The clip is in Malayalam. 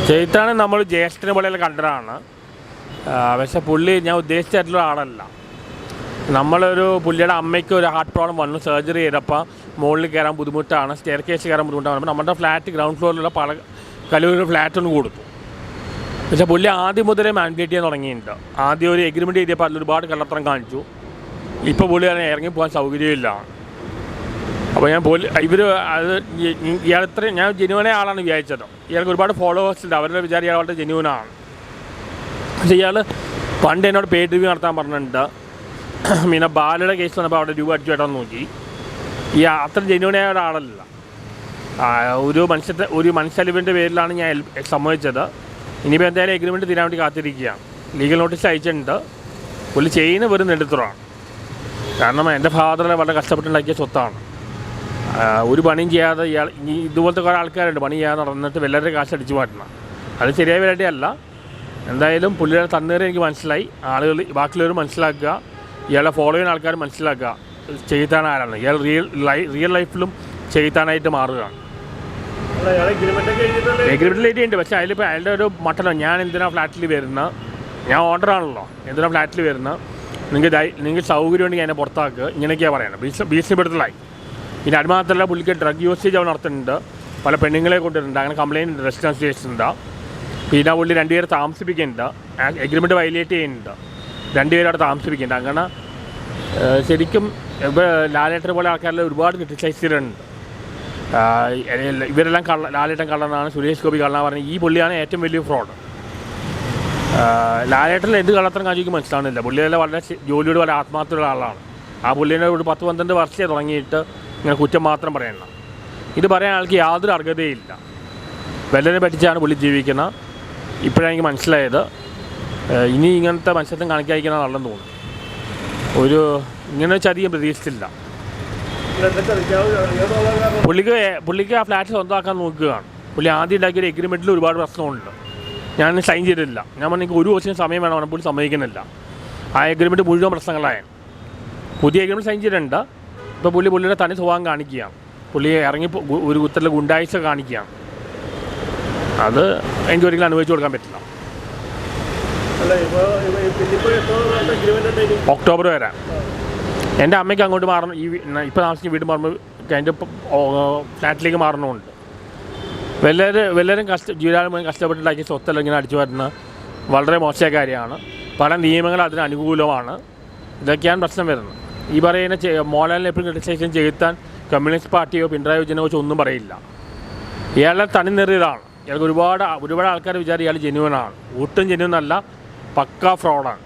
ചെയ്ത്താണ് നമ്മൾ ജ്യേഷ്ഠനെ പോലെയുള്ള കണ്ടതാണ്. പക്ഷെ പുള്ളി ഞാൻ ഉദ്ദേശിച്ചിട്ടുള്ള ആളല്ല. നമ്മളൊരു പുള്ളിയുടെ അമ്മയ്ക്ക് ഒരു ഹാർട്ട് പ്രോബ്ലം വന്നു, സർജറി ചെയ്തപ്പോൾ മുകളിൽ കയറാൻ ബുദ്ധിമുട്ടാണ്, സ്റ്റെയർ കേസ് കയറാൻ ബുദ്ധിമുട്ടാണ്. നമ്മുടെ ഫ്ലാറ്റ് ഗ്രൗണ്ട് ഫ്ലോറിലുള്ള കലൂർ ഫ്ലാറ്റ് ഒന്ന് കൊടുത്തു. പക്ഷേ പുള്ളി ആദ്യം മുതലേ മാനിപ്പുലേറ്റ് ചെയ്യാൻ തുടങ്ങിയിട്ടുണ്ട്. ആദ്യം ഒരു എഗ്രിമെൻറ്റ് ചെയ്തപ്പോൾ അതിൽ ഒരുപാട് കള്ളത്തരം കാണിച്ചു. ഇപ്പോൾ പുള്ളി അതിനെ ഇറങ്ങിപ്പോകാൻ സൗകര്യമില്ല. അപ്പോൾ ഇവർ അത് ഇയാളത്രയും ഞാൻ ജെന്യൂനെ ആളാണ് വിചാരിച്ചത്. ഇയാൾക്ക് ഒരുപാട് ഫോളോവേഴ്സ് ഉണ്ട്, അവരുടെ വിചാരം ഇയാൾ വളരെ ജെന്യൂനാണ്. പക്ഷേ ഇയാൾ പണ്ട് എന്നോട് പെയ്ഡ് റിവ്യൂ നടത്താൻ പറഞ്ഞിട്ടുണ്ട്. പിന്നെ ബാലയുടെ കേസ് വന്നപ്പോൾ അവിടെ രൂപ അടിച്ചു കേട്ടാന്ന് നോക്കി. അത്ര ജെന്യൂനായ ഒരാളല്ല. ഒരു മനുഷ്യലിവിൻ്റെ പേരിലാണ് ഞാൻ സമ്മതിച്ചത്. ഇനിയിപ്പോൾ എന്തായാലും എഗ്രിമെൻറ്റ് തീരാൻ വേണ്ടി കാത്തിരിക്കുകയാണ്. ലീഗൽ നോട്ടീസ് അയച്ചിട്ടുണ്ട്. പുള്ളി ചെയ്യുന്ന വെറും നെടുത്തുറാണ്. കാരണം എൻ്റെ ഫാദറെ വളരെ കഷ്ടപ്പെട്ടുണ്ടാക്കിയ സ്വത്താണ്. ഒരു പണിയും ചെയ്യാതെ ഇതുപോലത്തെ കുറേ ആൾക്കാരുണ്ട് പണി ചെയ്യാതെ നടന്നിട്ട് വല്ലവരുടെ കാശ് അടിച്ചു മാറ്റണം. അത് ശരിയായ പരിപാടി അല്ല. എന്തായാലും പുള്ളിയുടെ തന്നേരം എനിക്ക് മനസ്സിലായി. ആളുകൾ ബാക്കിയുള്ളവർ മനസ്സിലാക്കുക, ഇയാളെ ഫോളോ ചെയ്യുന്ന ആൾക്കാർ മനസ്സിലാക്കുക ചെയ്താൻ ആരാണ്. ഇയാൾ റിയൽ ലൈഫിലും ചെയ്താനായിട്ട് മാറുകയാണ്. എഗ്രിമെൻറ്റിൽ എഴുതിയുണ്ട്. പക്ഷേ അതിലിപ്പോൾ അയാളുടെ ഒരു മട്ടനോ ഞാൻ എന്തിനാണ് ഫ്ലാറ്റിൽ വരുന്നത്, ഞാൻ ഓർഡറാണല്ലോ, എന്തിനാണ് ഫ്ലാറ്റിൽ വരുന്നത്, നിങ്ങൾക്ക് സൗകര്യമുണ്ടെങ്കിൽ എന്നെ പുറത്താക്കുക, ഇങ്ങനെയൊക്കെയാണ് പറയുന്നത്. ഭീഷണിപ്പെടുത്തലായി. പിന്നെ അത് മാത്രമല്ല പുള്ളിക്ക് ഡ്രഗ് യൂസേജ് അവൻ നടത്തുന്നുണ്ട്, പല പെണ്ണുങ്ങളെ കൊണ്ടുവരുന്നുണ്ട്, അങ്ങനെ കംപ്ലയിൻറ്റ് രജിസ്റ്റർ ഉണ്ട്. പിന്നെ പുള്ളി രണ്ടുപേരെ താമസിപ്പിക്കുന്നുണ്ട്, എഗ്രിമെൻറ്റ് വയലേറ്റ് ചെയ്യുന്നുണ്ട്, രണ്ടുപേരും അവിടെ താമസിപ്പിക്കുന്നുണ്ട്. അങ്ങനെ ശരിക്കും ഇപ്പോൾ ലാലേട്ടനെ പോലെ ആൾക്കാരെല്ലാം ഒരുപാട് ക്രിട്ടിസൈസ് ചെയ്തിട്ടുണ്ട്. ഇവരെല്ലാം ലാലേട്ടൻ കള്ളനാണ്, സുരേഷ് ഗോപി കള്ളനാണ് പറഞ്ഞത്. ഈ പുള്ളിയാണ് ഏറ്റവും വലിയ ഫ്രോഡ്. ലാലേട്ടനിൽ എന്ത് കള്ളത്തരം കാണിക്കും മനസ്സിലാവുന്നില്ല. പുള്ളിയെല്ലാം വളരെ ജോലിയോട് വളരെ ആത്മാർത്ഥമുള്ള ആളാണ്. ആ പുള്ളിനെ ഒരു 10-12 വർഷമേ തുടങ്ങിയിട്ട് ഇങ്ങനെ കുറ്റം മാത്രം പറയണം. ഇത് പറയാൻ ആൾക്ക് യാതൊരു അർഹതയില്ല. വെല്ലനെ പറ്റിച്ചാണ് പുള്ളി ജീവിക്കുന്നത്. ഇപ്പോഴാണ് എനിക്ക് മനസ്സിലായത്. ഇനി ഇങ്ങനത്തെ മനുഷ്യത്വം കാണിക്കാതിരിക്കണം നല്ലെന്ന് തോന്നുന്നു. ഇങ്ങനെ ചതിയും പ്രതീക്ഷിച്ചില്ല. പുള്ളിക്ക് ആ ഫ്ലാറ്റ് സ്വന്തമാക്കാൻ നോക്കുകയാണ്. പുള്ളി ആദ്യം ഉണ്ടാക്കിയൊരു എഗ്രിമെൻറ്റിൽ ഒരുപാട് പ്രശ്നമുണ്ട്. ഞാൻ സൈൻ ചെയ്തിട്ടില്ല. ഞാൻ പറഞ്ഞെങ്കിൽ ഒരു ദിവസം സമയം വേണം, പുള്ളി സമ്മതിക്കുന്നില്ല. ആ എഗ്രിമെൻറ്റ് മുഴുവൻ പ്രശ്നങ്ങളായ പുതിയ എഗ്രിമെൻറ്റ് സൈൻ ചെയ്തിട്ടുണ്ട്. ഇപ്പോൾ പുള്ളിയുടെ തനി സ്വഭാവം കാണിക്കുകയാണ്. പുള്ളി ഇറങ്ങി ഒരു കുത്തലിൽ ഗുണ്ടാഴ്ച കാണിക്കുകയാണ്. അത് എനിക്ക് ഒരിക്കലും അനുഭവിച്ചു കൊടുക്കാൻ പറ്റില്ല. ഒക്ടോബർ വരെ എൻ്റെ അമ്മയ്ക്ക് അങ്ങോട്ട് മാറണം. ഇപ്പോൾ താമസിക്കുന്ന വീട് മാറുമ്പോൾ എൻ്റെ ഫ്ലാറ്റിലേക്ക് മാറണമുണ്ട്. വല്ലവരും ജീവിതകാലം മുഴുവൻ കഷ്ടപ്പെട്ടുണ്ടാക്കിയ സ്വത്തെല്ലാം ഇങ്ങനെ അടിച്ചു വരുന്ന വളരെ മോശമായ കാര്യമാണ്. പല നിയമങ്ങൾ അതിന് അനുകൂലമാണ്. ഇതൊക്കെയാണ് പ്രശ്നം വരുന്നത്. ഈ പറയുന്ന മോഹൻലാലിനെ എപ്പോഴും ക്രിട്ടിസൈസ് ചെയ്താൻ കമ്മ്യൂണിസ്റ്റ് പാർട്ടിയോ പിണറായി വിജയനെ കുറിച്ച് ഒന്നും പറയില്ല. ഇയാളെ തനി നിറയതാണ്. ഇയാൾക്ക് ഒരുപാട് ആൾക്കാർ വിചാരം ഇയാൾ ജെന്യൂനാണ്. ഒട്ടും ജെന്യൂനല്ല, പക്കാ ഫ്രോഡാണ്.